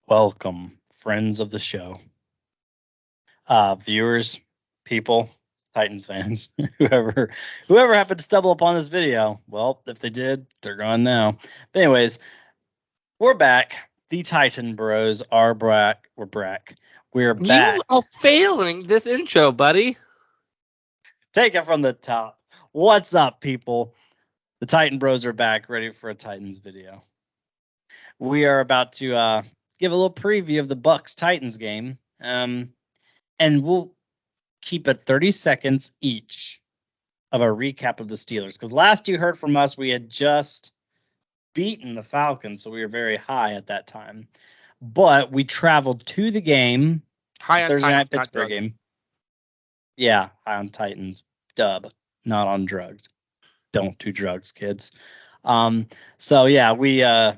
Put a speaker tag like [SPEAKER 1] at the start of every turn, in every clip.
[SPEAKER 1] Welcome, friends of the show, viewers, people, Titans fans, whoever happened to stumble upon this video. Well, if they did, they're gone now. But anyways, we're back. The Titan Bros are back. We're back. We're back.
[SPEAKER 2] You are failing this intro, buddy.
[SPEAKER 1] Take it from the top. What's up, people? The Titan Bros are back, ready for a Titans video. We are about to give a little preview of the Bucks Titans game, and we'll keep it 30 seconds each of a recap of the Steelers. Because last you heard from us, we had just beaten the Falcons, so we were very high at that time. But we traveled to the game, Thursday night Pittsburgh game. Yeah, high on Titans. Dub, not on drugs. Don't do drugs, kids. So yeah, we were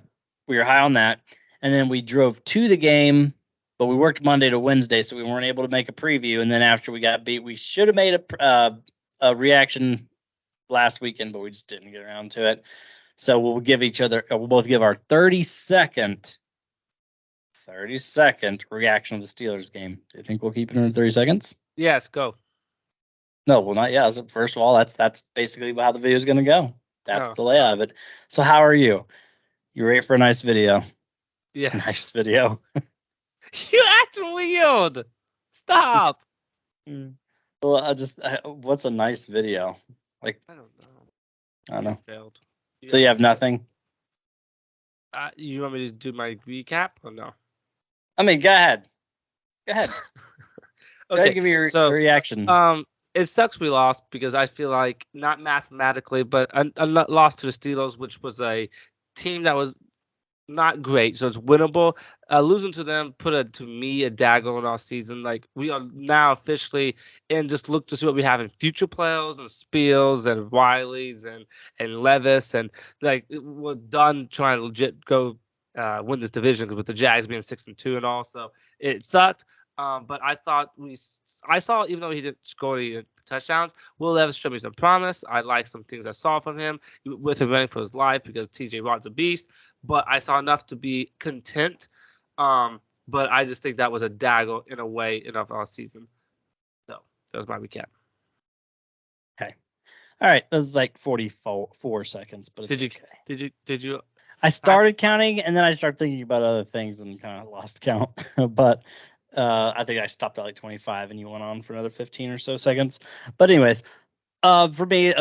[SPEAKER 1] high on that, and then we drove to the game. But we worked Monday to Wednesday, so we weren't able to make a preview. And then after we got beat, we should have made a reaction last weekend, but we just didn't get around to it. So we'll both give our 30-second reaction of the Steelers game. Do you think we'll keep it in 30 seconds?
[SPEAKER 2] Yes, go.
[SPEAKER 1] No, well, not yet. First of all, that's basically how the video is going to go. That's the layout of it. So how are you? You ready for a nice video?
[SPEAKER 2] Yeah.
[SPEAKER 1] Nice video.
[SPEAKER 2] You actually yelled. Stop.
[SPEAKER 1] Well, what's a nice video? Like,
[SPEAKER 2] I don't know.
[SPEAKER 1] I don't know.
[SPEAKER 2] Failed.
[SPEAKER 1] So you have nothing?
[SPEAKER 2] You want me to do my recap or no?
[SPEAKER 1] I mean, go ahead.
[SPEAKER 2] Okay.
[SPEAKER 1] Go ahead, give me your reaction.
[SPEAKER 2] It sucks we lost because I feel like not mathematically, but a loss to the Steelers, which was a team that was not great, so it's winnable. Losing to them put a dagger on our season. Like, we are now officially and just look to see what we have in future playoffs and Spiels and Wiley's and Levis, and like we're done trying to legit go win this division with the Jags being 6-2 and all. So it sucked. But I thought I saw, even though he didn't score any touchdowns, Will Levis showed me some promise. I like some things I saw from him with him running for his life because TJ Watt's a beast. But I saw enough to be content. But I just think that was a dagger in a way in our season. So that was my recap.
[SPEAKER 1] Okay. All right. That was like 44 seconds, but it's okay.
[SPEAKER 2] Did you?
[SPEAKER 1] I started counting, and then I started thinking about other things and kind of lost count. But I think I stopped at like 25, and you went on for another 15 or so seconds. But anyways, for me,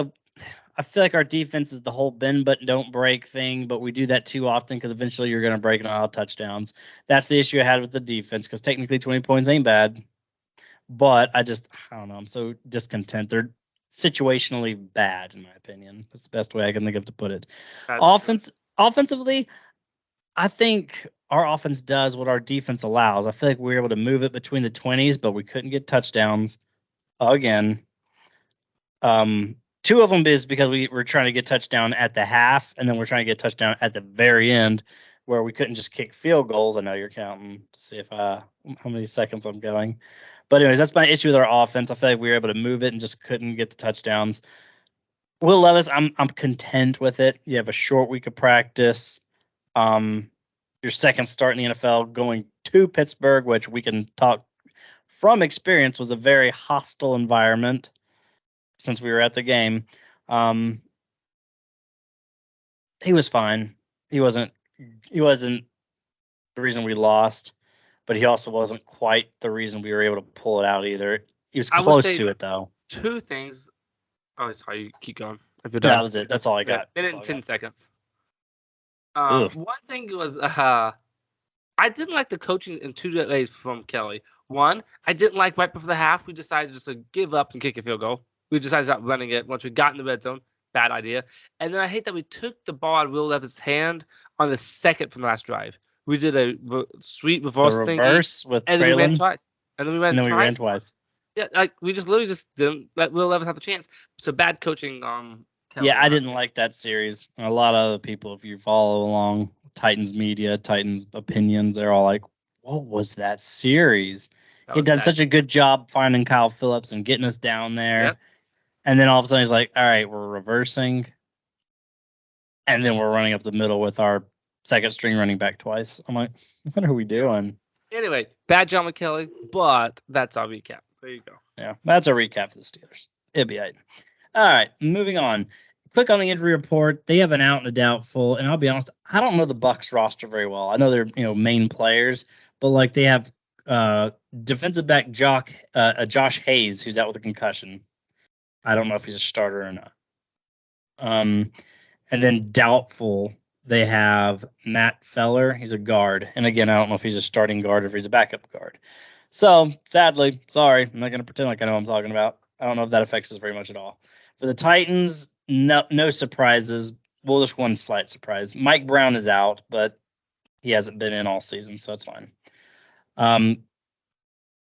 [SPEAKER 1] I feel like our defense is the whole bend but don't break thing, but we do that too often because eventually you're going to break and all touchdowns. That's the issue I had with the defense because technically 20 points ain't bad. But I don't know. I'm so discontent. They're situationally bad, in my opinion. That's the best way I can think of to put it. Offensively, I think our offense does what our defense allows. I feel like we were able to move it between the 20s, but we couldn't get touchdowns again. Two of them is because we were trying to get touchdown at the half, and then we're trying to get touchdown at the very end, where we couldn't just kick field goals. I know you're counting to see if how many seconds I'm going. But anyways, that's my issue with our offense. I feel like we were able to move it and just couldn't get the touchdowns. Will Levis, I'm content with it. You have a short week of practice. Your second start in the NFL, going to Pittsburgh, which we can talk from experience was a very hostile environment since we were at the game. He was fine. He wasn't the reason we lost, but he also wasn't quite the reason we were able to pull it out either. He was close to it, though.
[SPEAKER 2] Two things. Oh, sorry. You keep going. If you're
[SPEAKER 1] done. That was it. That's all I got.
[SPEAKER 2] Minute and 10 seconds. One thing was I didn't like the coaching in 2 days from Kelly. One, I didn't like right before the half. We decided just to give up and kick a field goal. We decided to stop running it once we got in the red zone. Bad idea. And then I hate that we took the ball out of Will Levis' hand on the second from the last drive. We did a sweet reverse
[SPEAKER 1] with
[SPEAKER 2] and then we ran twice. And then we ran
[SPEAKER 1] twice.
[SPEAKER 2] Yeah, like we just literally just didn't let Will Levis have the chance. So bad coaching.
[SPEAKER 1] Yeah, I didn't like that series. A lot of other people, if you follow along Titans media, Titans opinions, they're all like, "What was that series?" He'd done such a good job finding Kyle Phillips and getting us down there. Yep. And then all of a sudden he's like, all right, we're reversing. And then we're running up the middle with our second string running back twice. I'm like, what are we doing?
[SPEAKER 2] Anyway, bad John McKelly, but that's our recap. There you go.
[SPEAKER 1] Yeah, that's a recap for the Steelers. It'll be all right, moving on. Quick on the injury report. They have an out and a doubtful, and I'll be honest, I don't know the Bucs roster very well. I know they're main players, but like they have defensive back Josh Hayes, who's out with a concussion. I don't know if he's a starter or not. And then doubtful, they have Matt Feller. He's a guard, and again, I don't know if he's a starting guard or if he's a backup guard. So sadly, sorry, I'm not going to pretend like I know what I'm talking about. I don't know if that affects us very much at all. For the Titans, no surprises. Well, just one slight surprise. Mike Brown is out, but he hasn't been in all season, so it's fine.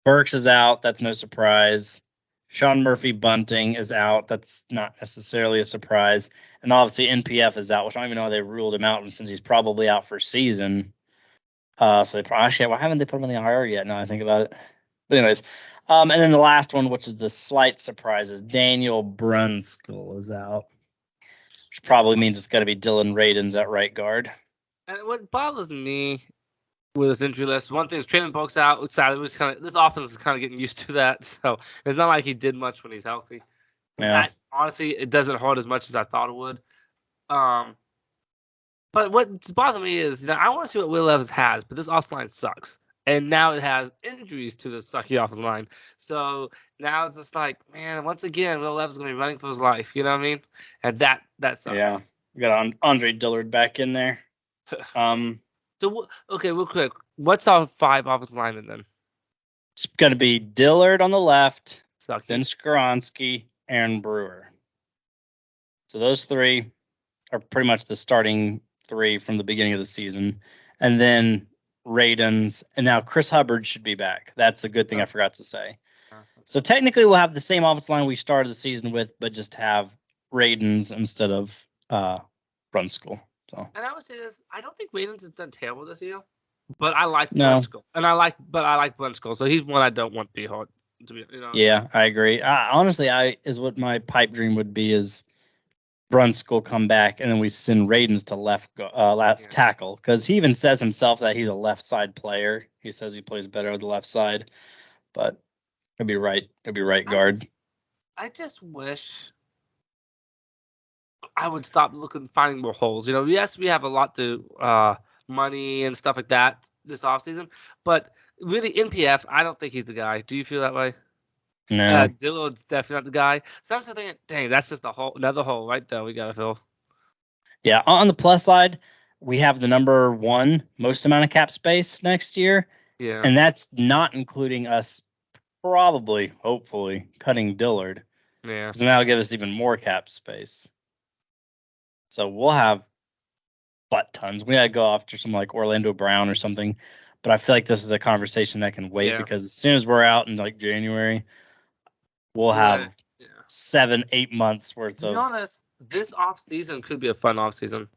[SPEAKER 1] Burks is out. That's no surprise. Sean Murphy Bunting is out. That's not necessarily a surprise. And obviously NPF is out, which I don't even know how they ruled him out since he's probably out for season. So they probably why haven't they put him in the IR yet? Now I think about it. But anyways, and then the last one, which is the slight surprise, is Daniel Brunskill is out, which probably means it's got to be Dylan Radins at right guard.
[SPEAKER 2] And what bothers me with this injury list, one thing is Traylon Burks out. This offense is kind of getting used to that. So it's not like he did much when he's healthy.
[SPEAKER 1] Yeah.
[SPEAKER 2] Honestly, it doesn't hurt as much as I thought it would. But what's bothering me is, I want to see what Will Levis has, but this offensive line sucks. And now it has injuries to the sucky offensive line. So now it's just like, man, once again, Will Levis is going to be running for his life. You know what I mean? And that sucks.
[SPEAKER 1] Yeah. We got Andre Dillard back in there.
[SPEAKER 2] So, okay, real quick. What's our 5 offensive linemen then?
[SPEAKER 1] It's going to be Dillard on the left,
[SPEAKER 2] Sucky.
[SPEAKER 1] then Skoronski, Aaron Brewer. So those 3 are pretty much the starting 3 from the beginning of the season. And then Radins, and now Chris Hubbard should be back. That's a good thing I forgot to say. So technically we'll have the same offensive line we started the season with, but just have Radins instead of Brunskill. So.
[SPEAKER 2] And I would say this: I don't think Radins has done terrible this year, but I like Brunskill, and I like Brunskill. So he's one I don't want to be hard to be.
[SPEAKER 1] Yeah, I agree. Honestly, is what my pipe dream would be is Brunskill come back and then we send Radins to left tackle, because he even says himself that he's a left side player. He says he plays better on the left side, but he'll be right. He'll be right guard.
[SPEAKER 2] I just wish I would stop finding more holes. Yes, we have a lot to money and stuff like that this offseason, but really NPF, I don't think he's the guy. Do you feel that way?
[SPEAKER 1] No.
[SPEAKER 2] Dillard's definitely not the guy. So I'm just thinking, dang, that's just another hole right there we got to fill.
[SPEAKER 1] Yeah, on the plus side, we have the number 1 most amount of cap space next year.
[SPEAKER 2] Yeah.
[SPEAKER 1] And that's not including us probably, hopefully, cutting Dillard.
[SPEAKER 2] Yeah.
[SPEAKER 1] Because that'll give us even more cap space. So we'll have butt tons. We got to go after some like Orlando Brown or something. But I feel like this is a conversation that can wait, because as soon as we're out in like January, we'll have 7-8 months worth of.
[SPEAKER 2] To be honest, this off season could be a fun off season,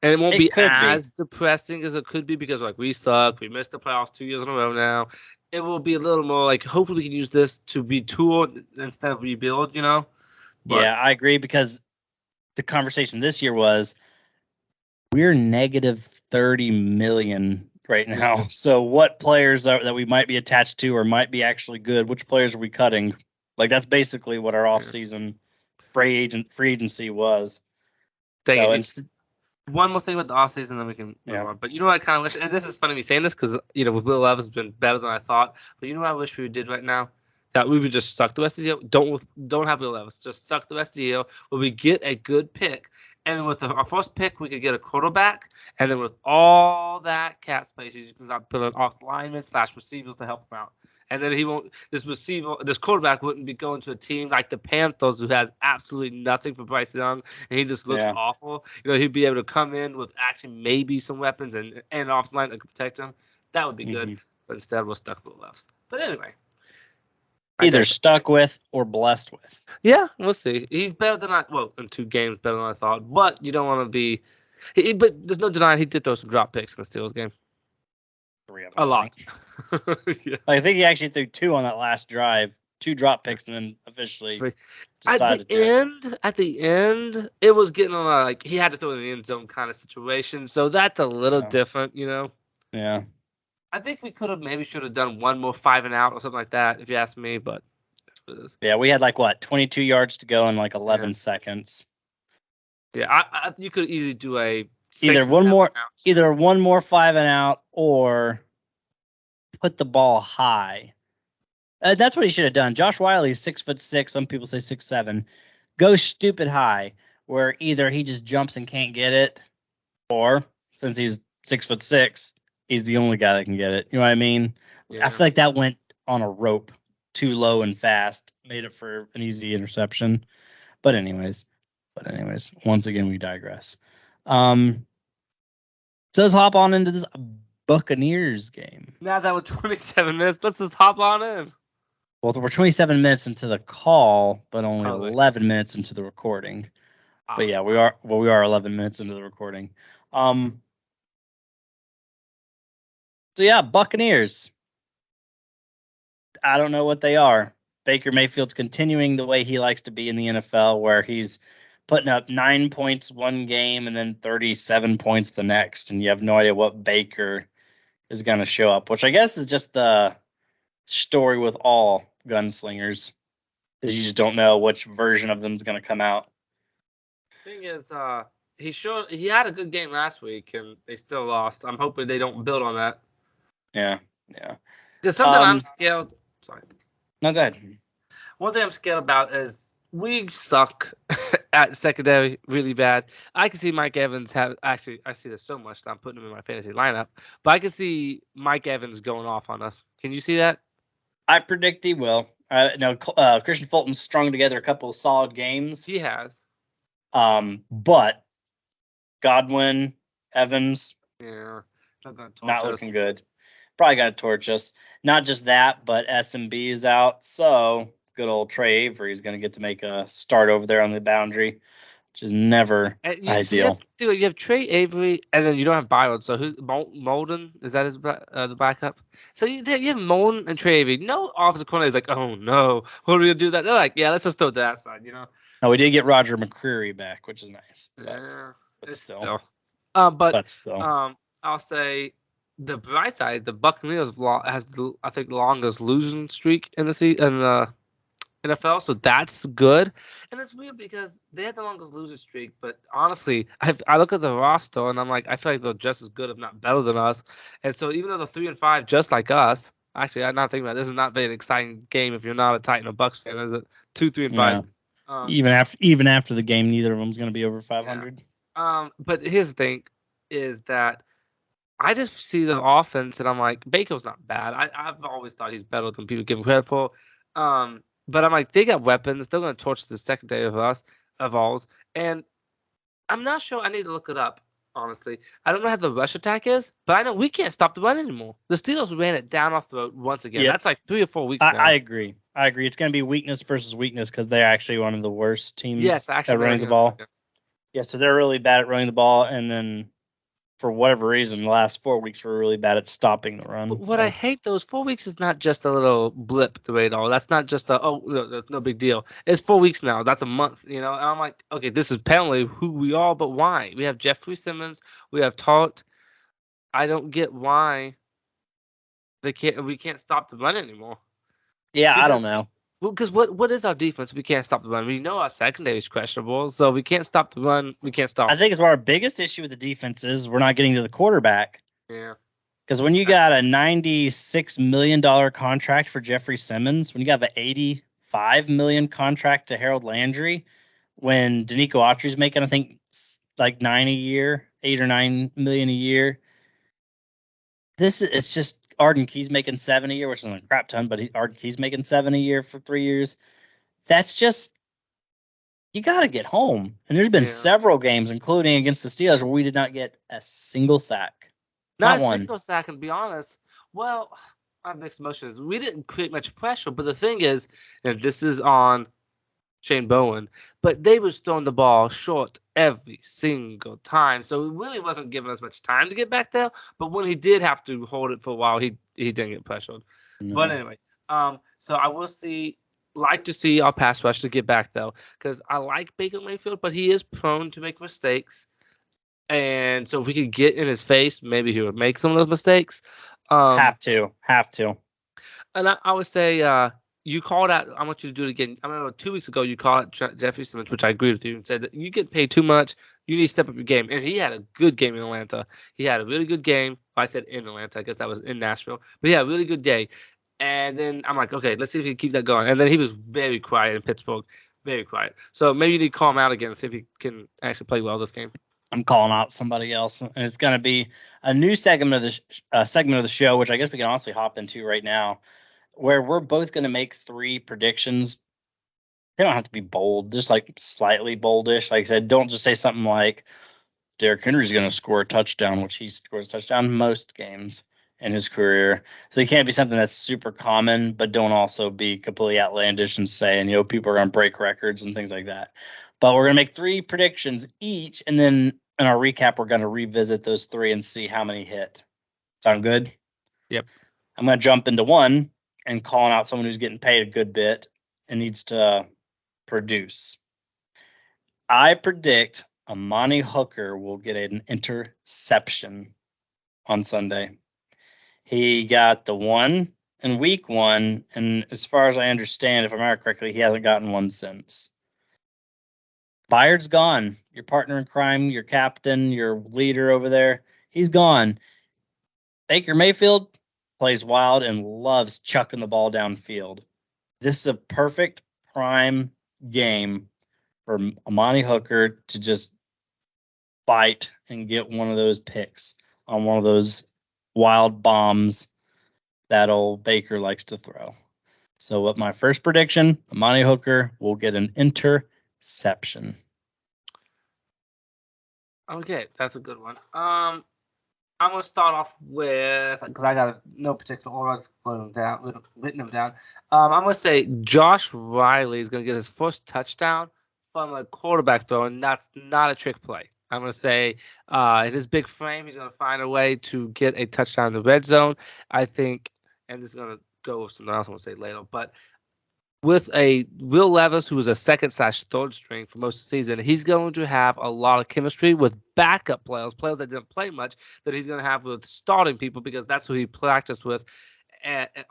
[SPEAKER 2] and it won't be as depressing as it could be, because like we suck, we missed the playoffs 2 years in a row now. It will be a little more like, hopefully we can use this to retool instead of rebuild. But,
[SPEAKER 1] yeah, I agree, because the conversation this year was we're negative 30 million right now. So what players that we might be attached to or might be actually good, which players are we cutting? Like, that's basically what our offseason free agency was.
[SPEAKER 2] One more thing with the offseason, then we can move on. But I kind of wish, and this is funny me saying this, because with Will Levis has been better than I thought. But what I wish we did right now? That we would just suck the rest of the year. Don't have Will Levis. Just suck the rest of the year where we get a good pick. And with our first pick, we could get a quarterback. And then with all that cap space, you can start putting off linemen / receivers to help him out. And then this quarterback wouldn't be going to a team like the Panthers, who has absolutely nothing for Bryce Young, and he just looks awful. He'd be able to come in with actually maybe some weapons and an offensive line that could protect him. That would be good. But instead, we're stuck with the lefts. But anyway.
[SPEAKER 1] Either stuck with or blessed with.
[SPEAKER 2] Yeah, we'll see. He's better than in 2 games better than I thought. But you don't want to be. But there's no denying he did throw some drop picks in the Steelers game.
[SPEAKER 1] 3 of them.
[SPEAKER 2] A lot.
[SPEAKER 1] I think he actually threw 2 on that last drive 2 drop picks and then officially
[SPEAKER 2] At
[SPEAKER 1] decided
[SPEAKER 2] the end, it was getting on like he had to throw it in the end zone kind of situation. So that's a little different, you know.
[SPEAKER 1] Yeah.
[SPEAKER 2] I think we should have done one more 5 and out or something like that, if you ask me. But
[SPEAKER 1] yeah, we had like 22 yards to go in like 11 seconds.
[SPEAKER 2] Yeah, you could easily do a
[SPEAKER 1] either one more 5 and out or put the ball high. That's what he should have done. Josh Wiley's 6'6". Some people say 6'7". Go stupid high, where either he just jumps and can't get it, or since he's 6'6", he's the only guy that can get it. You know what I mean? Yeah. I feel like that went on a rope too low and fast, made it for an easy interception. But anyways, once again we digress. So let's hop on into this Buccaneers game.
[SPEAKER 2] Now that we're 27 minutes, let's just hop on in.
[SPEAKER 1] Well, we're 27 minutes into the call, but only 11 minutes into the recording. But yeah, we are 11 minutes into the recording. So yeah, Buccaneers. I don't know what they are. Baker Mayfield's continuing the way he likes to be in the NFL, where he's putting up 9 points one game and then 37 points the next, and you have no idea what Baker is going to show up, which I guess is just the story with all gunslingers, is you just don't know which version of them is going to come out.
[SPEAKER 2] Thing is, he had a good game last week, and they still lost. I'm hoping they don't build on that.
[SPEAKER 1] Yeah.
[SPEAKER 2] There's something I'm scared. Sorry.
[SPEAKER 1] No, go ahead.
[SPEAKER 2] One thing I'm scared about is we suck at secondary really bad. I can see Mike Evans I see this so much that I'm putting him in my fantasy lineup, but I can see Mike Evans going off on us. Can you see that?
[SPEAKER 1] I predict he will. Christian Fulton's strung together a couple of solid games.
[SPEAKER 2] He has.
[SPEAKER 1] But Godwin, Evans,
[SPEAKER 2] not
[SPEAKER 1] looking good. Probably got to torch us. Not just that, but SMB is out. So good old Trey Avery is going to get to make a start over there on the boundary, which is never ideal.
[SPEAKER 2] So you have Trey Avery, and then you don't have Byron. So who's Molden? Is that his the backup? So you have Molden and Trey Avery. No offensive coordinator is like, oh no, what are we gonna do that? They're like, yeah, let's just throw that side, you know.
[SPEAKER 1] No, we did get Roger McCreary back, which is nice.
[SPEAKER 2] But still. I'll say the bright side, the Buccaneers has I think the longest losing streak in the NFL, so that's good. And it's weird because they had the longest losing streak, but honestly, I look at the roster and I'm like, I feel like they're just as good, if not better than us. And so even though they're 3-5, just like us, actually, I'm not thinking about it, this is not very an exciting game if you're not a Titan or Bucs fan, is it? 2, 3, and 5.
[SPEAKER 1] Yeah. Even after the game, neither of them is going to be over 500.
[SPEAKER 2] Yeah. But here's the thing, is that I just see the offense and I'm like, Baker's not bad. I've always thought he's better than people give him credit for. But I'm like, they got weapons. They're going to torch the secondary of ours. And I'm not sure. I need to look it up, honestly. I don't know how the rush attack is, but I know we can't stop the run anymore. The Steelers ran it down our throat once again. Yep. That's like 3 or 4 weeks now.
[SPEAKER 1] I agree. It's going to be weakness versus weakness because they're actually one of the worst teams at running the ball. Yeah, so they're really bad at running the ball, and then for whatever reason, the last 4 weeks were really bad at stopping the run.
[SPEAKER 2] What I hate, those 4 weeks is not just a little blip the radar. That's not just no big deal. It's 4 weeks now. That's a month, you know. And I'm like, okay, this is apparently who we are, but why? We have Jeffrey Simmons. We have Tart. I don't get why we can't stop the run anymore.
[SPEAKER 1] Yeah, I don't know.
[SPEAKER 2] Well, because what is our defense? We can't stop the run. We know our secondary is questionable, so we can't stop the run. We can't stop.
[SPEAKER 1] I think it's our biggest issue with the defense is we're not getting to the quarterback.
[SPEAKER 2] Yeah.
[SPEAKER 1] Because when you got a $96 million contract for Jeffrey Simmons, when you got an $85 million contract to Harold Landry, when Danico Autry's making, I think, like $8 or $9 million a year, it's just Arden Key's making $7 a year, which isn't a crap ton, but Arden Key's making $7 a year for 3 years. That's just, you got to get home. And there's been several games, including against the Steelers, where we did not get a single sack.
[SPEAKER 2] Not a single sack, and to be honest, well, I have mixed emotions. We didn't create much pressure, but the thing is, this is on Shane Bowen, but they was throwing the ball short every single time. So it really wasn't giving us much time to get back there. But when he did have to hold it for a while, he didn't get pressured. No. But anyway, so I will see like to see our pass rush to get back though, because I like Baker Mayfield, but he is prone to make mistakes. And so if we could get in his face, maybe he would make some of those mistakes.
[SPEAKER 1] Have to.
[SPEAKER 2] And I would say you called out. I want you to do it again. I remember 2 weeks ago you called out Jeffrey Simmons, which I agree with you, and said that you get paid too much. You need to step up your game. And he had a good game in Atlanta. He had a really good game. I said in Atlanta. I guess that was in Nashville. But he had a really good day. And then I'm like, okay, let's see if he can keep that going. And then he was very quiet in Pittsburgh. Very quiet. So maybe you need to call him out again and see if he can actually play well this game.
[SPEAKER 1] I'm calling out somebody else, and it's going to be a new segment of the show, which I guess we can honestly hop into right now, where we're both going to make 3 predictions. They don't have to be bold, just like slightly boldish. Like I said, don't just say something like Derrick Henry's going to score a touchdown, which he scores a touchdown most games in his career. So it can't be something that's super common, but don't also be completely outlandish and saying, people are going to break records and things like that. But we're going to make 3 predictions each, and then in our recap, we're going to revisit those 3 and see how many hit. Sound good?
[SPEAKER 2] Yep.
[SPEAKER 1] I'm going to jump into one and calling out someone who's getting paid a good bit and needs to produce. I predict Amani Hooker will get an interception on Sunday. He got the one in week 1, and as far as I understand, if I remember correctly, he hasn't gotten one since. Byard's gone. Your partner in crime, your captain, your leader over there, he's gone. Baker Mayfield plays wild and loves chucking the ball downfield. This is a perfect prime game for Amani Hooker to just bite and get one of those picks on one of those wild bombs that old Baker likes to throw. So, what my first prediction, Amani Hooker will get an interception.
[SPEAKER 2] Okay, that's a good one. I'm gonna start off with because I got no particular order. I was written them down. I'm gonna say Josh Riley is gonna get his first touchdown from a quarterback throw, and that's not a trick play. I'm gonna say in his big frame, he's gonna find a way to get a touchdown in the red zone. I think, and this is gonna go with something else I'm gonna say later, but with a Will Levis, who was a second/third string for most of the season, he's going to have a lot of chemistry with backup players that didn't play much, that he's going to have with starting people because that's who he practiced with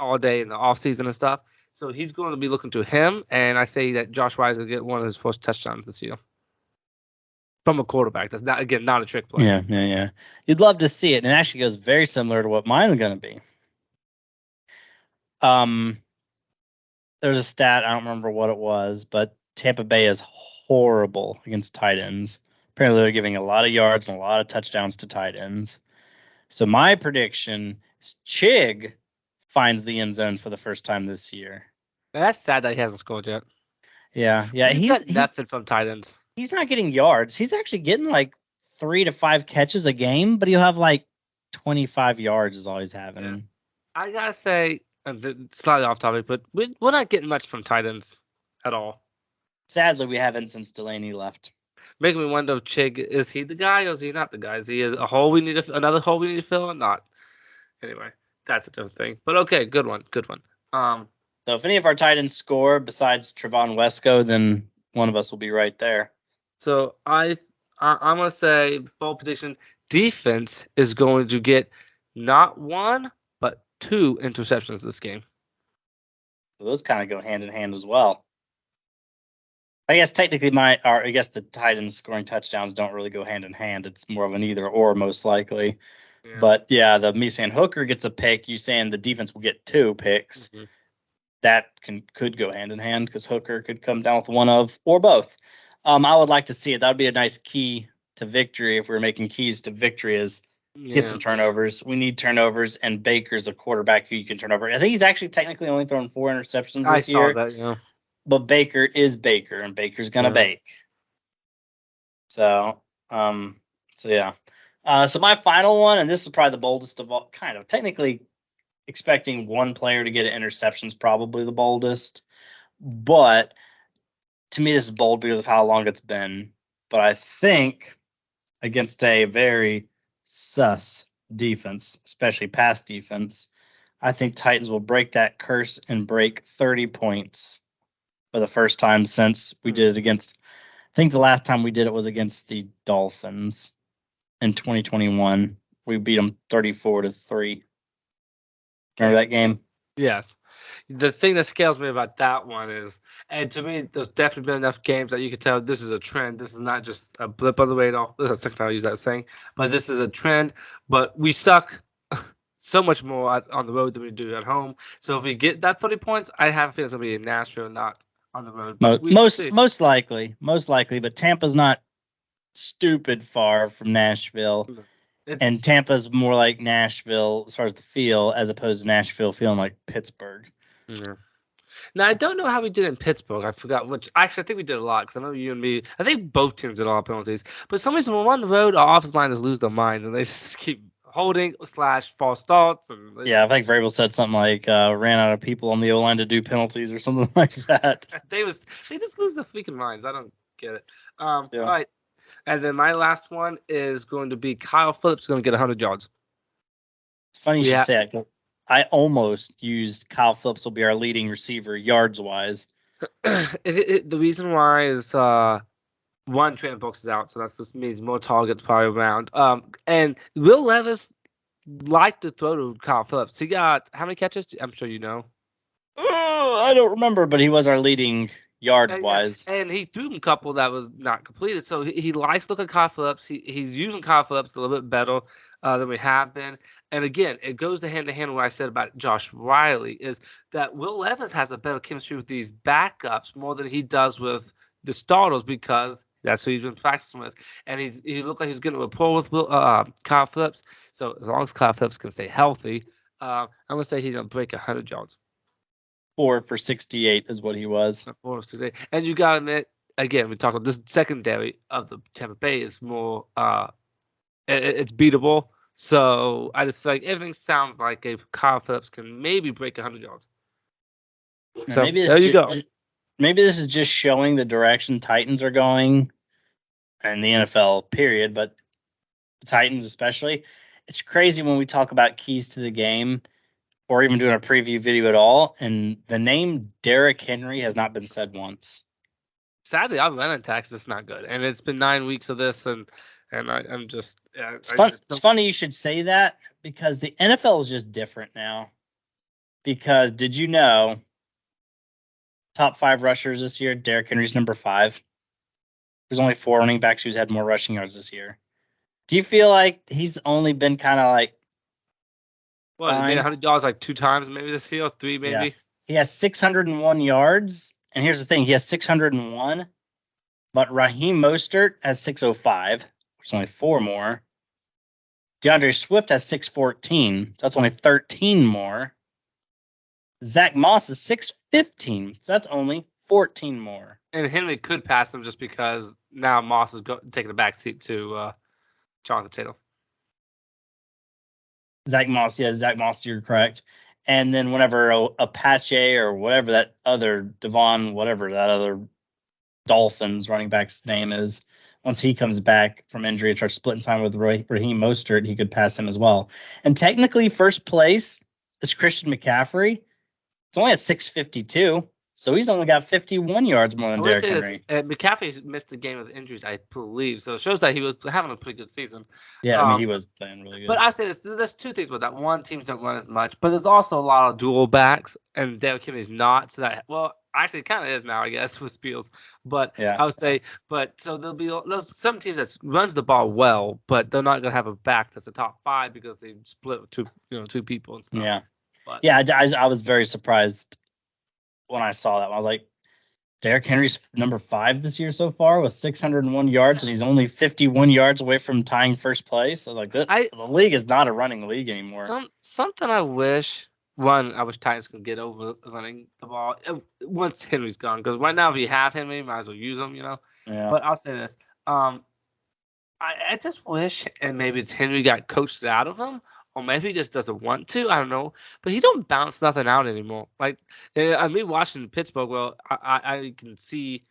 [SPEAKER 2] all day in the offseason and stuff. So he's going to be looking to him, and I say that Josh Wise will get one of his first touchdowns this year from a quarterback. That's not a trick play.
[SPEAKER 1] Yeah. You'd love to see it, and it actually goes very similar to what mine is going to be. There's a stat, I don't remember what it was, but Tampa Bay is horrible against tight ends. Apparently, they're giving a lot of yards and a lot of touchdowns to tight ends. So my prediction is Chig finds the end zone for the first time this year.
[SPEAKER 2] And that's sad that he hasn't scored yet.
[SPEAKER 1] Yeah.
[SPEAKER 2] He's nothing from tight ends.
[SPEAKER 1] He's not getting yards. He's actually getting like 3 to 5 catches a game, but he'll have like 25 yards is all he's having.
[SPEAKER 2] Yeah. I gotta say, slightly off topic, but we're not getting much from tight ends at all.
[SPEAKER 1] Sadly, we haven't since Delaney left.
[SPEAKER 2] Making me wonder if Chig, is he the guy or is he not the guy? Is he another hole we need to fill or not? Anyway, that's a different thing. But okay, good one.
[SPEAKER 1] So if any of our tight ends score besides Trevon Wesco, then one of us will be right there.
[SPEAKER 2] So I'm gonna say bold prediction: defense is going to get not 1 but 2 interceptions this game.
[SPEAKER 1] So those kind of go hand in hand as well. I guess technically the tight ends scoring touchdowns don't really go hand in hand. It's more of an either or most likely. Yeah. But yeah, me saying Hooker gets a pick, you saying the defense will get 2 picks. Mm-hmm. That could go hand in hand because Hooker could come down with one of or both. I would like to see it. That would be a nice key to victory if we're making keys to victory is get some turnovers. We need turnovers, and Baker's a quarterback who you can turn over. I think he's actually technically only thrown 4 interceptions this year.
[SPEAKER 2] I saw that,
[SPEAKER 1] But Baker is Baker, and Baker's gonna bake. So, yeah. So my final one, and this is probably the boldest of all. Kind of technically, expecting one player to get an interception is probably the boldest. But to me, this is bold because of how long it's been. But I think against a very sus defense, especially pass defense, I think Titans will break that curse and break 30 points for the first time since we did it against. I think the last time we did it was against the Dolphins in 2021. We beat them 34-3. Remember that game?
[SPEAKER 2] Yes. The thing that scares me about that one is, and to me, there's definitely been enough games that you could tell this is a trend. This is not just a blip on the radar. This is the second time I use that saying, but this is a trend. But we suck so much more on the road than we do at home. So if we get that 30 points, I have a feeling it's going to be in Nashville, not on the road. But
[SPEAKER 1] Most likely. But Tampa's not stupid far from Nashville. And Tampa's more like Nashville as far as the feel, as opposed to Nashville feeling like Pittsburgh.
[SPEAKER 2] Yeah. Now, I don't know how we did in Pittsburgh. I forgot which. Actually, I think we did a lot because I know you and me. I think both teams did a lot of penalties. But for some reason, when we're on the road, our offensive line just lose their minds and they just keep holding / false starts. And
[SPEAKER 1] yeah, I think Vrabel said something like ran out of people on the O line to do penalties or something like that.
[SPEAKER 2] they just lose their freaking minds. I don't get it. All right. And then my last one is going to be Kyle Phillips is going to get 100 yards.
[SPEAKER 1] It's funny you should say that. I almost used Kyle Phillips will be our leading receiver yards wise.
[SPEAKER 2] The reason why is one, Trent Brooks is out, so that just means more targets probably around. And Will Levis liked to throw to Kyle Phillips. He got how many catches? I'm sure you know.
[SPEAKER 1] I don't remember, but he was our leading yard wise.
[SPEAKER 2] And he threw him a couple that was not completed. So he likes looking at Kyle Phillips. He's using Kyle Phillips a little bit better than we have been. And again, it goes hand to hand with what I said about Josh Riley is that Will Levis has a better chemistry with these backups more than he does with the starters because that's who he's been practicing with. And he looked like he was getting a rapport with Kyle Phillips. So as long as Kyle Phillips can stay healthy, I'm going to say he's going to break 100 yards.
[SPEAKER 1] 4 for 68 is what he was.
[SPEAKER 2] 4 for 68. And you got to admit, again, we talked about this secondary of the Tampa Bay is more, it's beatable. So I just feel like everything sounds like if Kyle Phillips can maybe break 100 yards. So
[SPEAKER 1] maybe
[SPEAKER 2] there you go.
[SPEAKER 1] Maybe this is just showing the direction Titans are going and the NFL period, but the Titans especially. It's crazy when we talk about keys to the game or even doing a preview video at all, and the name Derrick Henry has not been said once.
[SPEAKER 2] Sadly, I've been in Texas. It's not good, and it's been 9 weeks of this, and I'm just.
[SPEAKER 1] It's funny you should say that because the NFL is just different now. Because did you know top 5 rushers this year, Derrick Henry's number 5? There's only 4 running backs who's had more rushing yards this year. Do you feel like he's only been kind of like
[SPEAKER 2] what, he made $100 like 2 times maybe this year, 3 maybe?
[SPEAKER 1] Yeah. He has 601 yards, and here's the thing: he has 601, but Raheem Mostert has 605, which is only 4 more. DeAndre Swift has 614, so that's only 13 more. Zach Moss is 615, so that's only 14 more.
[SPEAKER 2] And Henry could pass him just because now Moss is taking a backseat to Jonathan Taylor.
[SPEAKER 1] Zach Moss, you're correct. And then whenever Apache or whatever that other Devon, whatever that other Dolphins running back's name is, once he comes back from injury and starts splitting time with Raheem Mostert, he could pass him as well. And technically, first place is Christian McCaffrey. It's only at 652, so he's only got 51 yards more than Derrick Henry.
[SPEAKER 2] McCaffrey missed a game with injuries, I believe, so it shows that he was having a pretty good season.
[SPEAKER 1] Yeah, I mean, he was playing really good.
[SPEAKER 2] But I say this: there's 2 things with that. One, teams don't run as much, but there's also a lot of dual backs, and Derrick Henry's not. So that actually, it kind of is now, I guess, with Spiels. But yeah. I would say, so there's some teams that runs the ball well, but they're not gonna have a back that's a top 5 because they split with 2 people and stuff.
[SPEAKER 1] Yeah. But, yeah, I was very surprised when I saw that. I was like, Derrick Henry's number 5 this year so far with 601 yards, and he's only 51 yards away from tying first place. I was like, the league is not a running league anymore.
[SPEAKER 2] Something I wish Titans could get over running the ball once Henry's gone. Because right now, if you have Henry, might as well use him, Yeah. But I'll say this. I just wish, and maybe it's Henry got coached out of him, or maybe he just doesn't want to. I don't know. But he don't bounce nothing out anymore. Like, I mean, watching Pittsburgh, well, I can see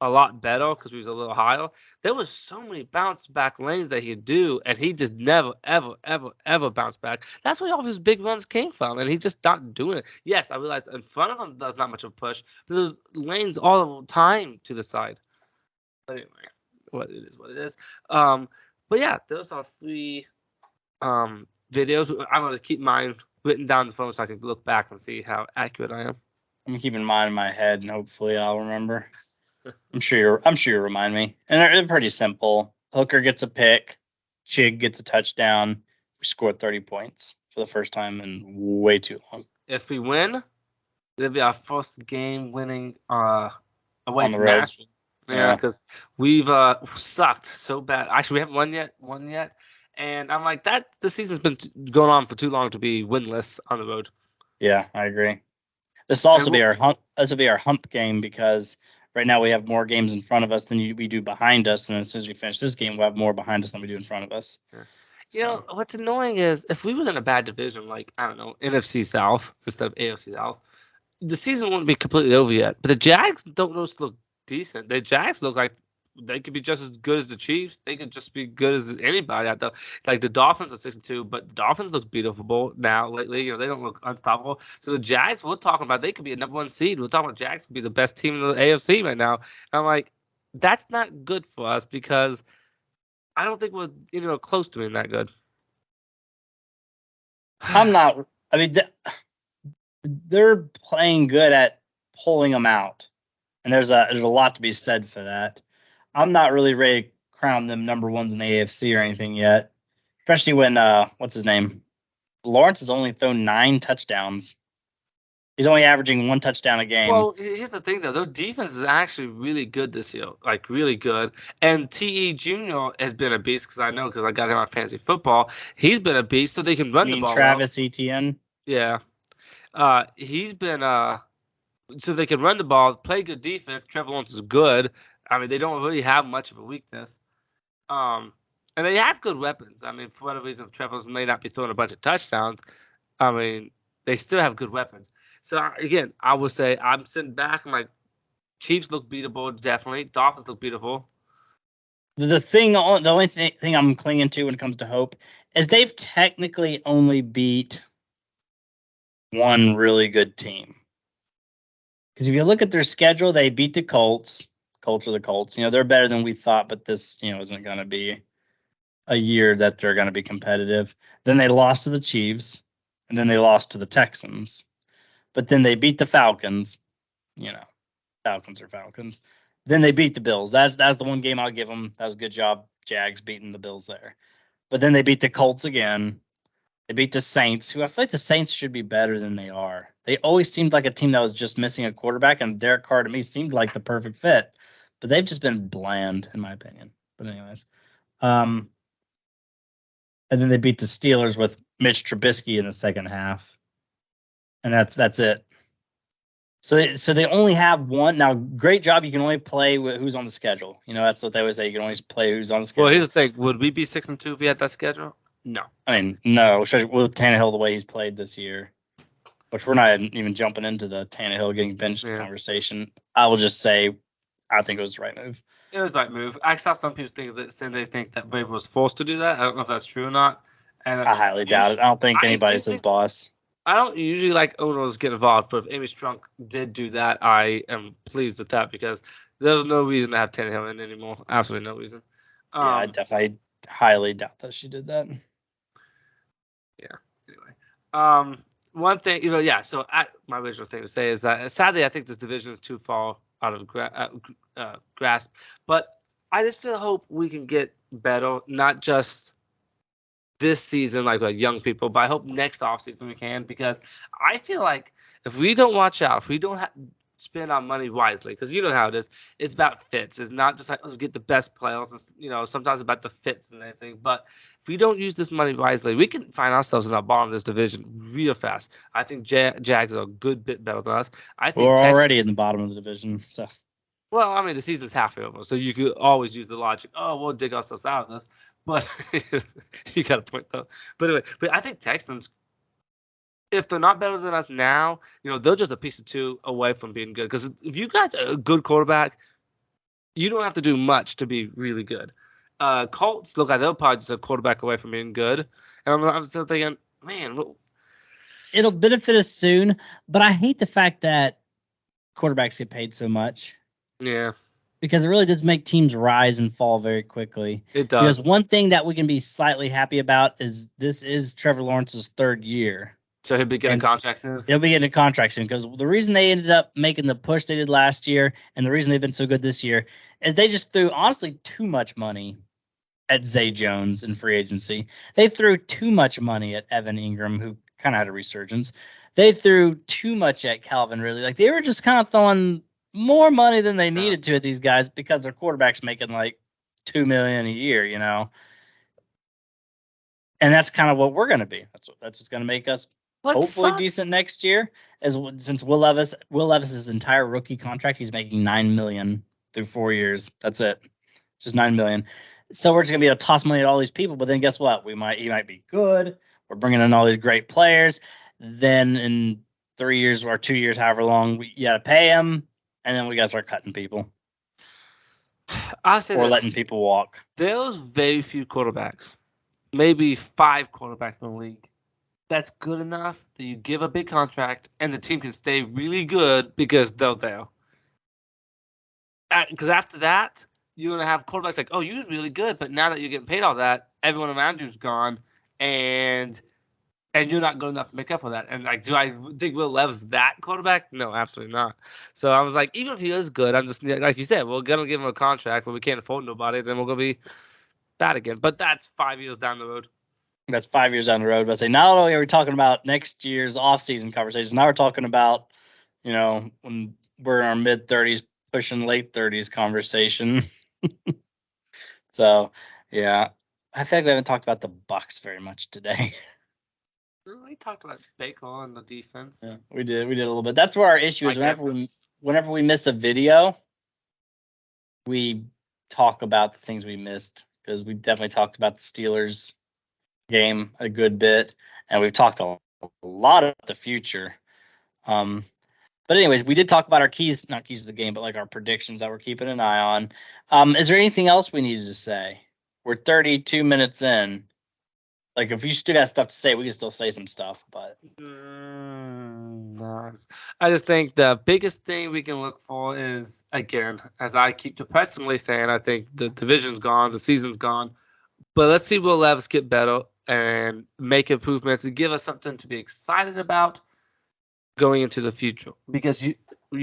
[SPEAKER 2] a lot better because he was a little higher. There was so many bounce back lanes that he'd do, and he just never, ever, ever, ever bounced back. That's where all of his big runs came from, and he's just not doing it. Yes, I realize in front of him there's not much of a push, but there's lanes all the time to the side. But anyway, what it is, what it is. But yeah, those are 3 videos. I'm gonna keep mine written down on the phone so I can look back and see how accurate I am.
[SPEAKER 1] I'm keeping mine in my head, and hopefully I'll remember. I'm sure you'll remind me. And they're pretty simple. Hooker gets a pick, Chig gets a touchdown. We scored 30 points for the first time in way too long.
[SPEAKER 2] If we win, it'll be our first game winning away
[SPEAKER 1] On the
[SPEAKER 2] from
[SPEAKER 1] road.
[SPEAKER 2] Nashville. Yeah, because we've sucked so bad. Actually, we haven't won yet. And I'm like, the season's been going on for too long to be winless on the road.
[SPEAKER 1] Yeah, I agree. This will also be our hump. This will be our hump game because right now we have more games in front of us than we do behind us, and as soon as we finish this game, we'll have more behind us than we do in front of us.
[SPEAKER 2] Yeah. You know what's annoying is if we were in a bad division, like I don't know, NFC South instead of AFC South, the season wouldn't be completely over yet. But the Jags don't look decent. The Jags look like they could be just as good as the Chiefs. They could just be good as anybody out there. Like the Dolphins are 6-2, but the Dolphins look beautiful now lately. You know, they don't look unstoppable. So the Jags, we're talking about they could be a number 1 seed. We're talking about Jags could be the best team in the AFC right now. And I'm like, that's not good for us because I don't think we're close to being that good.
[SPEAKER 1] I'm not. I mean, they're playing good at pulling them out, and there's a lot to be said for that. I'm not really ready to crown them number 1s in the AFC or anything yet, especially when what's his name? Lawrence has only thrown 9 touchdowns. He's only averaging 1 touchdown a game.
[SPEAKER 2] Well, here's the thing, though. Their defense is actually really good this year, like really good. And T.E. Jr. has been a beast because I got him on fantasy football. He's been a beast, so they can run the ball.
[SPEAKER 1] Travis Etienne?
[SPEAKER 2] Yeah. He's been so they can run the ball, play good defense. Trevor Lawrence is good. I mean, they don't really have much of a weakness. And they have good weapons. I mean, for whatever reason, Trevor may not be throwing a bunch of touchdowns. I mean, they still have good weapons. So again, I would say I'm sitting back. I'm like, Chiefs look beatable, definitely. Dolphins look beautiful.
[SPEAKER 1] The only thing I'm clinging to when it comes to hope is they've technically only beat one really good team. Because if you look at their schedule, they beat the Colts. Colts are the Colts. You know, they're better than we thought, but this, isn't going to be a year that they're going to be competitive. Then they lost to the Chiefs, and then they lost to the Texans. But then they beat the Falcons. Falcons are Falcons. Then they beat the Bills. That's the one game I'll give them. That was a good job, Jags, beating the Bills there. But then they beat the Colts again. They beat the Saints, who I feel like the Saints should be better than they are. They always seemed like a team that was just missing a quarterback, and Derek Carr to me seemed like the perfect fit. But they've just been bland, in my opinion. But anyways. And then they beat the Steelers with Mitch Trubisky in the second half. And that's it. So they only have one. Now, great job. You can only play with who's on the schedule. That's what they always say. You can only play who's on the schedule.
[SPEAKER 2] Well, here's the thing. Would we be 6-2 if we had that schedule? No.
[SPEAKER 1] I mean, no. Especially with Tannehill the way he's played this year, which we're not even jumping into the Tannehill getting benched conversation. I will just say I think it was the right move.
[SPEAKER 2] It was the right move. I saw some people saying they think that Vrabel was forced to do that. I don't know if that's true or not. And
[SPEAKER 1] I highly doubt it. I don't think anybody's his boss.
[SPEAKER 2] I don't usually like owners get involved, but if Amy Strunk did do that, I am pleased with that because there's no reason to have Tannehill in anymore. Absolutely no reason.
[SPEAKER 1] I definitely highly doubt that she did that.
[SPEAKER 2] Yeah. Anyway, one thing, So my original thing to say is that sadly, I think this division is too far out of grasp. But I just hope we can get better, not just this season, like young people, but I hope next offseason we can, because I feel like if we don't watch out, if we don't spend our money wisely, because you know how it is, it's about fits. It's not just like get the best players. It's, sometimes about the fits and everything. But if we don't use this money wisely, we can find ourselves in the bottom of this division real fast. I think Jags are a good bit better than us. I think
[SPEAKER 1] we're already in the bottom of the division, so.
[SPEAKER 2] Well, I mean, the season's halfway over, so you could always use the logic, we'll dig ourselves out of this. But you got a point, though. But anyway, I think Texans, if they're not better than us now, they're just a piece of 2 away from being good. Because if you got a good quarterback, You don't have to do much to be really good. Colts look like they're probably just a quarterback away from being good. And I'm still thinking, man,
[SPEAKER 1] It'll benefit us soon, but I hate the fact that quarterbacks get paid so much.
[SPEAKER 2] Yeah,
[SPEAKER 1] because it really does make teams rise and fall very quickly.
[SPEAKER 2] it does.
[SPEAKER 1] Because one thing that we can be slightly happy about is this is Trevor Lawrence's third year.
[SPEAKER 2] So he'll be getting a contract soon.
[SPEAKER 1] He'll be getting a contract soon because the reason they ended up making the push they did last year and the reason they've been so good this year is they just threw honestly too much money at Zay Jones in free agency. They threw too much money at Evan Ingram, who kind of had a resurgence. They threw too much at Calvin Ridley. Like they were just kind of throwing more money than they needed to at these guys because their quarterback's making like $2 million a year, you know. And that's kind of what we're going to be. That's what's going to make us hopefully decent next year. Since Will Levis's entire rookie contract, he's making $9 million through 4 years. That's it, just $9 million. So we're just going to be able to toss money at all these people. But then guess what? He might be good. We're bringing in all these great players. Then in 3 years or 2 years, however long, you got to pay him. And then we got to start cutting people. Or letting people walk.
[SPEAKER 2] There's very few quarterbacks, maybe 5 quarterbacks in the league, that's good enough that you give a big contract and the team can stay really good because they're there. Because after that, you're going to have quarterbacks like, oh, you're really good, but now that you're getting paid all that, everyone around you's gone, and you're not good enough to make up for that. And like, do I think Will Levis that quarterback? No, absolutely not. So I was like, even if he is good, I'm just like you said, we're gonna give him a contract, but we can't afford nobody. Then we're gonna be bad again. But that's 5 years down the road.
[SPEAKER 1] That's 5 years down the road. But I say not only are we talking about next year's offseason conversations, now we're talking about, you know, when we're in our mid-30s, pushing late 30s conversation. So yeah, I feel like we haven't talked about the Bucks very much today.
[SPEAKER 2] We talked about Baker and the defense.
[SPEAKER 1] Yeah, we did a little bit. That's where our issue is. Whenever we miss a video, we talk about the things we missed because we definitely talked about the Steelers game a good bit, and we've talked a lot about the future. But anyways, we did talk about our not keys to the game, but like our predictions that we're keeping an eye on. Is there anything else we needed to say? We're 32 minutes in. Like, if you still got stuff to say, we can still say some stuff. But
[SPEAKER 2] no. I just think the biggest thing we can look for is, again, as I keep depressingly saying, I think the division's gone, the season's gone. But let's see Will Levis get better and make improvements and give us something to be excited about going into the future. Because you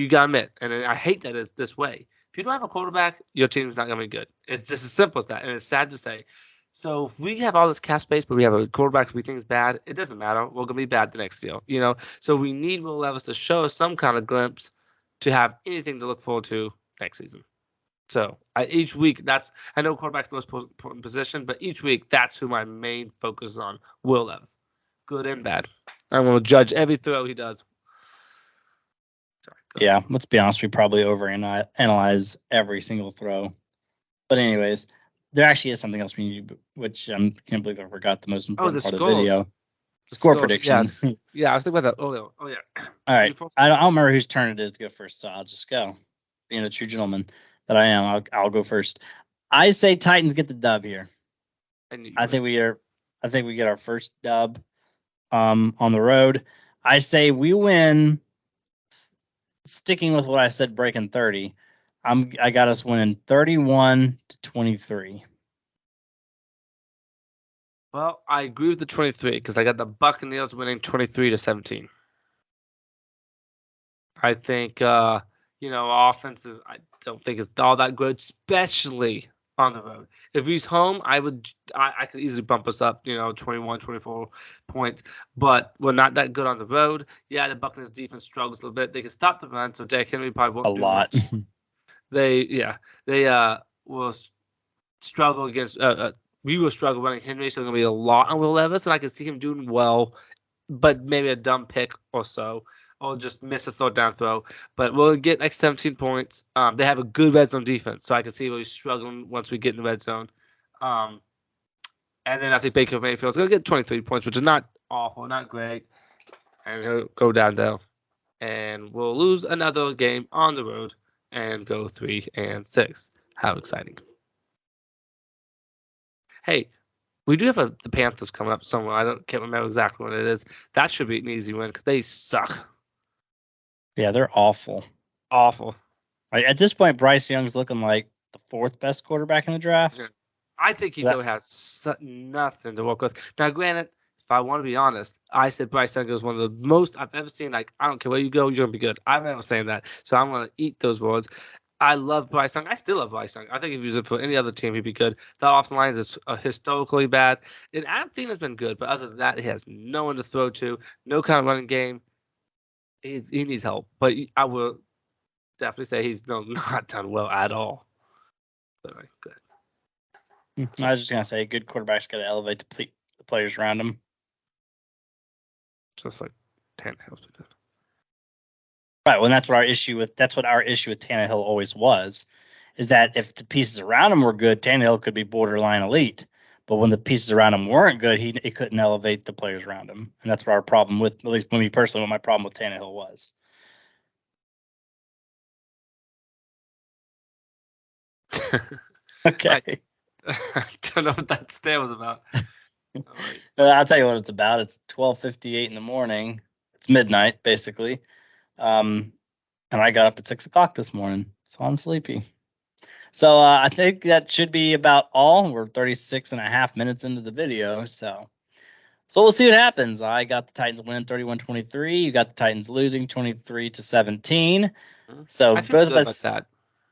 [SPEAKER 2] got to admit, and I hate that it's this way. If you don't have a quarterback, your team's not going to be good. It's just as simple as that. And it's sad to say. So if we have all this cap space, but we have a quarterback we think is bad, it doesn't matter. We're going to be bad the next year, you know? So we need Will Levis to show us some kind of glimpse to have anything to look forward to next season. So each week, I know quarterback's the most important position, but each week, that's who my main focus is on, Will Levis. Good and bad. I'm going to judge every throw he does.
[SPEAKER 1] Sorry, yeah, let's be honest. We probably overanalyze every single throw. But anyways, there actually is something else we need, which I can't believe I forgot the most important part of the video. Score predictions.
[SPEAKER 2] Yeah, I was thinking about that. Oh, yeah.
[SPEAKER 1] All right. I don't remember whose turn it is to go first, so I'll just go. Being the true gentleman that I am, I'll go first. I say Titans get the dub here. I think we get our first dub on the road. I say we win. Sticking with what I said, breaking 30. I got us winning 31-23.
[SPEAKER 2] Well, I agree with the 23 because I got the Buccaneers winning 23-17. I think offenses. I don't think it's all that good, especially on the road. If he's home, I could easily bump us up, 21, 24 points. But we're not that good on the road. Yeah, the Buccaneers defense struggles a little bit. They can stop the run, so Derrick Henry probably won't do much. They will struggle against. We will struggle running Henry, so it's gonna be a lot on Will Levis, and I can see him doing well, but maybe a dumb pick or so. Or just miss a down throw. But we'll get like 17 points. They have a good red zone defense, so I can see where he's struggling once we get in the red zone. And then I think Baker Mayfield's going to get 23 points, which is not awful, not great. And he'll go down there. And we'll lose another game on the road and go 3-6. How exciting. Hey, we do have the Panthers coming up somewhere. Can't remember exactly what it is. That should be an easy win because they suck.
[SPEAKER 1] Yeah, they're awful.
[SPEAKER 2] Awful.
[SPEAKER 1] At this point, Bryce Young's looking like the 4th best quarterback in the draft.
[SPEAKER 2] Yeah. I think he has nothing to work with. Now, granted, if I want to be honest, I said Bryce Young is one of the most I've ever seen. Like, I don't care where you go, you're going to be good. I'm never saying that. So I'm going to eat those words. I love Bryce Young. I still love Bryce Young. I think if you use it for any other team, he'd be good. The offensive line is historically bad. And Adam Thielen's been good, but other than that, he has no one to throw to, no kind of running game. He needs help. But I will definitely say he's not done well at all. But, good.
[SPEAKER 1] I was just going to say, good quarterback's got to elevate the players around him.
[SPEAKER 2] Just like Tannehill's did.
[SPEAKER 1] Right. Well, that's what our issue with Tannehill always was, is that if the pieces around him were good, Tannehill could be borderline elite. But when the pieces around him weren't good, he couldn't elevate the players around him. And that's what our problem with, at least for me personally, what my problem with Tannehill was. Okay.
[SPEAKER 2] I don't know what that stare was about.
[SPEAKER 1] Right. I'll tell you what it's about. It's 12:58 in the morning. It's midnight, basically. And I got up at 6 o'clock this morning, so I'm sleepy. So I think that should be about all. We're 36 and a half minutes into the video, so we'll see what happens. I got the Titans winning 31-23. You got the Titans losing 23-17. So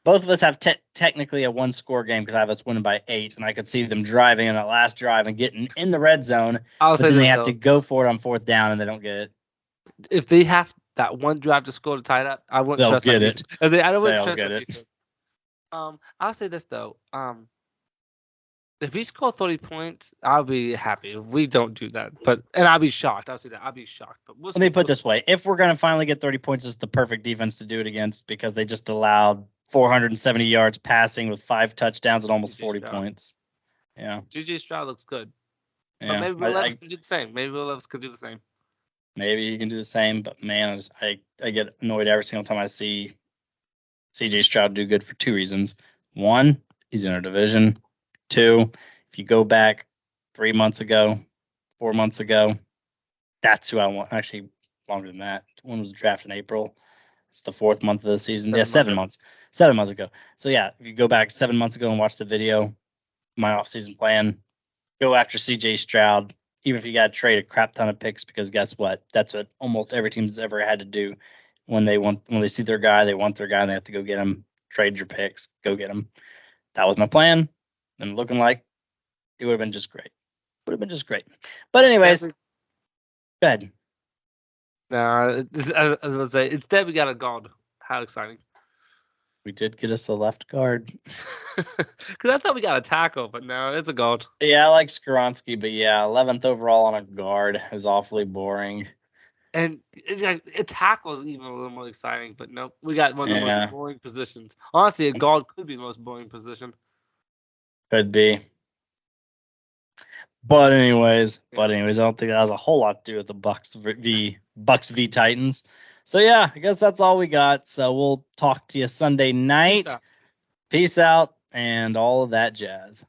[SPEAKER 1] both of us have technically a one-score game because I have us winning by 8, and I could see them driving in that last drive and getting in the red zone. But then they have to go for it on 4th down, and they don't get it.
[SPEAKER 2] If they have that one drive to score to tie it up, I wouldn't trust my defense. I don't trust my defense. I'll say this though. If we score 30 points, I'll be happy. If we don't do that, and I'll be shocked. I'll say that I'll be shocked. But
[SPEAKER 1] let me put it this way: if we're gonna finally get 30 points, it's the perfect defense to do it against because they just allowed 470 yards passing with 5 touchdowns and almost 40 points. Yeah,
[SPEAKER 2] J.J. Stroud looks good.
[SPEAKER 1] Yeah,
[SPEAKER 2] but maybe Will Levis can do the same. Maybe Will Levis can do the same.
[SPEAKER 1] Maybe he can do the same, but man, I get annoyed every single time I see C.J. Stroud do good for 2 reasons. 1, he's in our division. 2, if you go back 3 months ago, 4 months ago, that's who I want. Actually, longer than that. One was drafted in April. It's the 4th month of the season. 7 months. 7 months ago. So yeah, if you go back 7 months ago and watch the video, my offseason plan, go after C.J. Stroud. Even if you got to trade a crap ton of picks, because guess what? That's what almost every team's ever had to do when they see their guy, they want their guy, and they have to go get him. Trade your picks, go get him. That was my plan, and looking like it would have been just great. But anyways, go ahead.
[SPEAKER 2] No, I was gonna say instead we got a guard. How exciting!
[SPEAKER 1] We did get us a left guard.
[SPEAKER 2] Because I thought we got a tackle, but no, it's a guard.
[SPEAKER 1] Yeah, I like Skoronski, but yeah, 11th overall on a guard is awfully boring.
[SPEAKER 2] And it's like a tackle is even a little more exciting, but nope, we got one of the most boring positions. Honestly, a guard could be the most boring position.
[SPEAKER 1] Could be. But anyways, I don't think that has a whole lot to do with the Bucks v Titans. So yeah, I guess that's all we got. So we'll talk to you Sunday night. Peace out and all of that jazz.